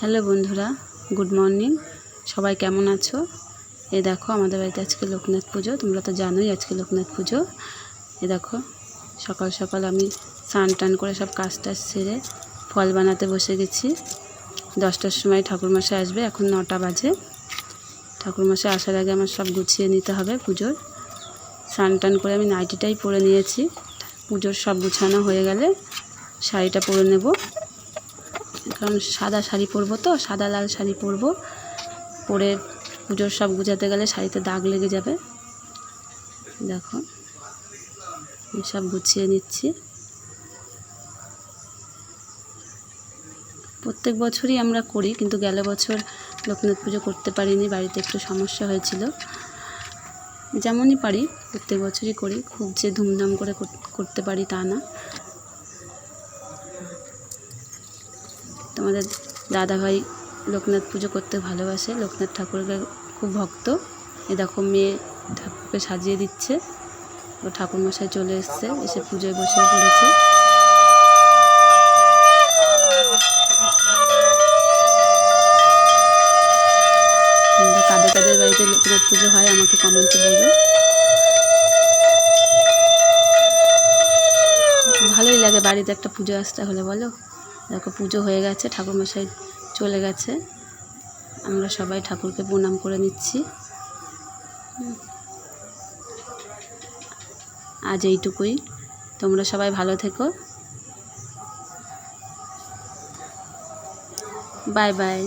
Hello বন্ধুরা, good morning. সবাই কেমন আছো? এই দেখো আমাদের বাড়িতে আজকে লোকনাথ পুজো। তোমরা তো জানোই আজকে লোকনাথ পুজো। এই দেখো সকাল সকাল আমি স্নান টান করে সব কাজ টাজ সেরে ফল বানাতে বসে গেছি। 10টার সময় ঠাকুরমশাই আসবে, এখন 9টা বাজে। ঠাকুরমশাই আসার আগে আমার সব গুছিয়ে নিতে হবে পুজোর। স্নান টান করে আমি নাইটিটাই পরে নিয়েছি। পুজোর সব গুছানো হয়ে গেলে শাড়িটা পরে নেব, কারণ সাদা শাড়ি পরবো, তো সাদা লাল শাড়ি পরবো। পরে পুজোর সব গুছাতে গেলে শাড়িতে দাগ লেগে যাবে। দেখো আমি সব গুছিয়ে নিচ্ছি। প্রত্যেক বছরই আমরা করি, কিন্তু গেল বছর লোকনাথ পুজো করতে পারিনি, বাড়িতে একটু সমস্যা হয়েছিল। যেমনই পারি প্রত্যেক বছরই করি, খুব যে ধুমধাম করে করতে পারি তা না। তোমাদের দাদাভাই লোকনাথ পুজো করতে ভালোবাসে, লোকনাথ ঠাকুরকে খুব ভক্ত। এ দেখো মেয়ে ঠাকুরকে সাজিয়ে দিচ্ছে। ও ঠাকুরমশাই চলে এসছে, এসে পুজোয় বসে পড়েছে। কাদের কাদের বাড়িতে লোকনাথ পুজো হয় আমাকে কমেন্টে বলো। ভালোই লাগে বাড়িতে একটা পুজো আসতে হলে, বলো। দেখো পুজো হয়ে গেছে, ঠাকুরমশাই চলে গেছে, আমরা সবাই ঠাকুরকে প্রণাম করে নিচ্ছি। আজ এইটুকুই। তোমরা সবাই ভালো থেকো। Bye bye.